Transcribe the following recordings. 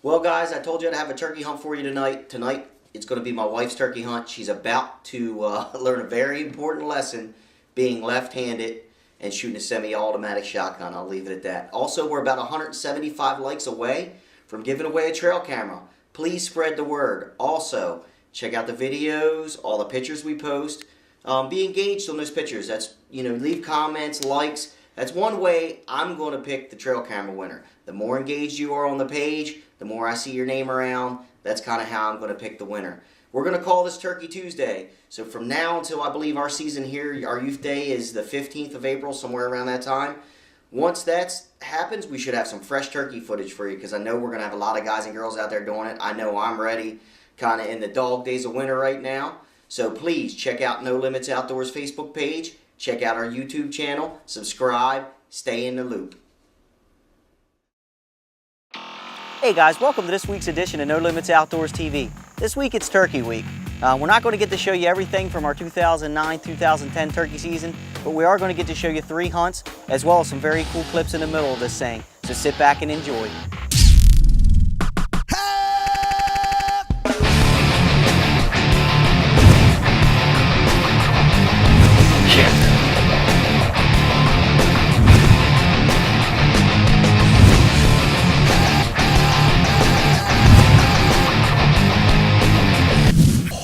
Well, guys, I told you I'd have a turkey hunt for you tonight. Tonight, it's going to be my wife's turkey hunt. She's about to learn a very important lesson, being left-handed and shooting a semi-automatic shotgun. I'll leave it at that. Also, we're about 175 likes away from giving away a trail camera. Please spread the word. Also, check out the videos, all the pictures we post. Be engaged on those pictures. That's, leave comments, likes. That's one way I'm going to pick the trail camera winner. The more engaged you are on the page, the more I see your name around. That's kind of how I'm going to pick the winner. We're going to call this Turkey Tuesday. So from now until I believe our season here, our youth day is the 15th of April, somewhere around that time. Once that happens, we should have some fresh turkey footage for you, because I know we're going to have a lot of guys and girls out there doing it. I know I'm ready, kind of in the dog days of winter right now. So please check out No Limits Outdoors Facebook page. Check out our YouTube channel. Subscribe. Stay in the loop. Hey guys, welcome to this week's edition of No Limits Outdoors TV. This week it's Turkey Week. We're not going to get to show you everything from our 2009-2010 turkey season, but we are going to get to show you 3 hunts, as well as some very cool clips in the middle of this thing. So sit back and enjoy.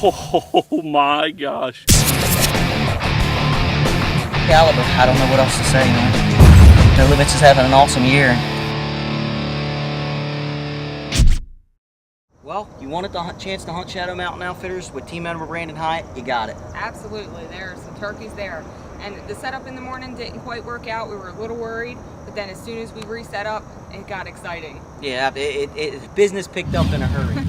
Oh my gosh. Caliber, I don't know what else to say, man. No Limits is having an awesome year. Well, you wanted the chance to hunt Shadow Mountain Outfitters with team member Brandon Hyatt, you got it. Absolutely, there are some turkeys there. And the setup in the morning didn't quite work out. We were a little worried, but then as soon as we reset up, it got exciting. Yeah, business picked up in a hurry.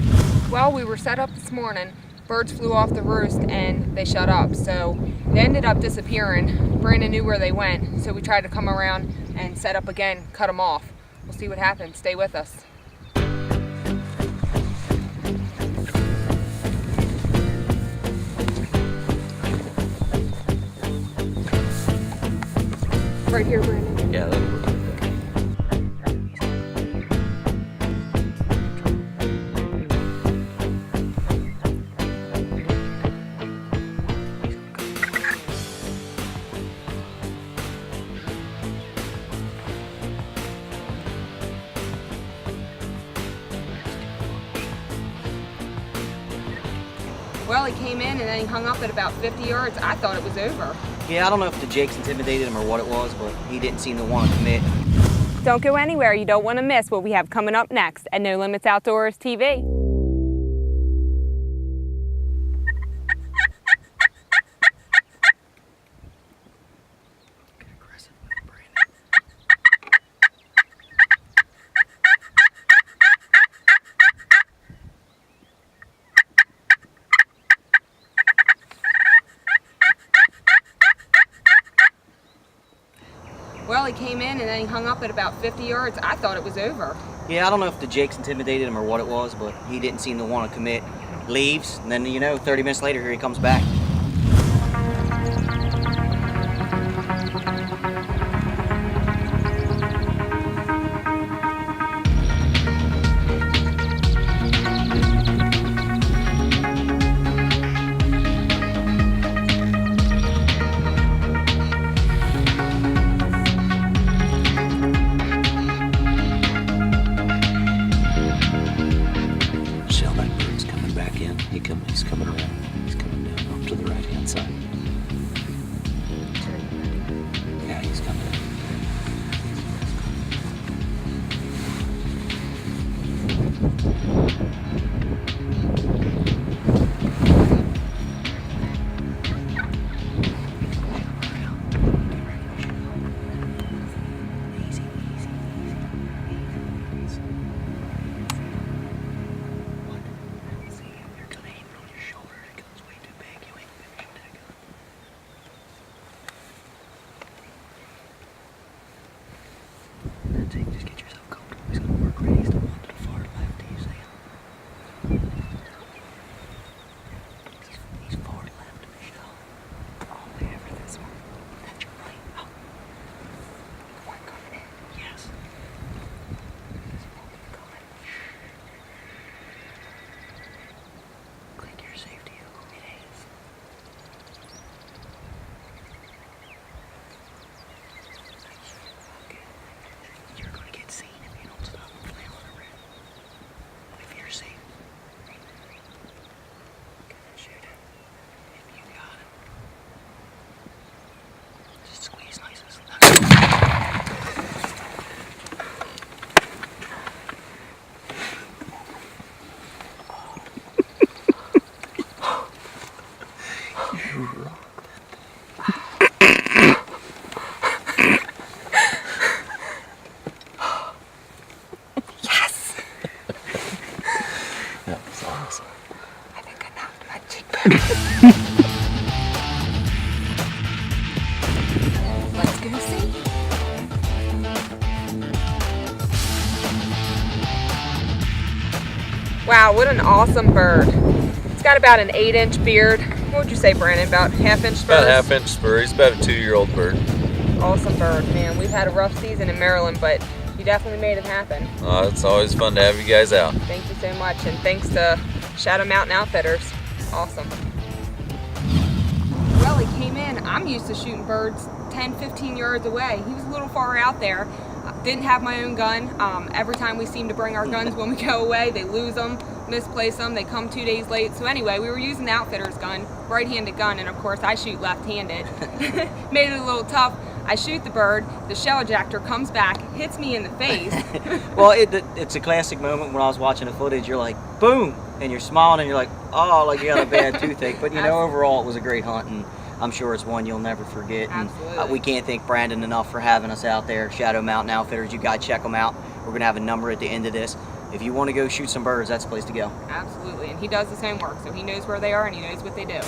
Well, we were set up this morning. Birds flew off the roost and they shut up, so they ended up disappearing. Brandon knew where they went, so we tried to come around and set up again, cut them off. We'll see what happens. Stay with us. Right here, Brandon. Yeah, that'll work. Well, he came in and then he hung up at about 50 yards. I thought it was over. Yeah, I don't know if the jakes intimidated him or what it was, but he didn't seem to want to commit. Don't go anywhere. You don't want to miss what we have coming up next at No Limits Outdoors TV. Well, he came in and then he hung up at about 50 yards. I thought it was over. Yeah, I don't know if the jakes intimidated him or what it was, but he didn't seem to want to commit. Leaves, and then, 30 minutes later, here he comes back. He's coming around. He's coming down off to the right-hand side. Yeah, he's coming down. Just get yourself comfortable. He's going to work right. He's the one to the far left. Do you see him? He's far left of the shell. All the way over this one. That's your right. Oh. The one coming in. Yes. This one coming. You see? Wow, what an awesome bird. It's got about an 8-inch beard. What would you say, Brandon? About half-inch spurs? About a half-inch spur. He's about a 2-year-old bird. Awesome bird, man. We've had a rough season in Maryland, but you definitely made it happen. It's always fun to have you guys out. Thank you so much, and thanks to Shadow Mountain Outfitters. Awesome. Well, he came in. I'm used to shooting birds 10, 15 yards away. He was a little far out there. Didn't have my own gun. Every time we seem to bring our guns when we go away, they lose them, misplace them, they come 2 days late. So anyway, we were using the Outfitters gun, right-handed gun, and of course I shoot left-handed. Made it a little tough. I shoot the bird, the shell ejector comes back, hits me in the face. Well, it's a classic moment when I was watching the footage. You're like, boom, and you're smiling, and you're like, oh, like you got a bad toothache. But you know, overall, it was a great hunt, and I'm sure it's one you'll never forget. And Absolutely. we can't thank Brandon enough for having us out there. Shadow Mountain Outfitters, you gotta check them out. We're gonna have a number at the end of this. If you want to go shoot some birds, that's the place to go. Absolutely, and he does his homework, so he knows where they are and he knows what they do.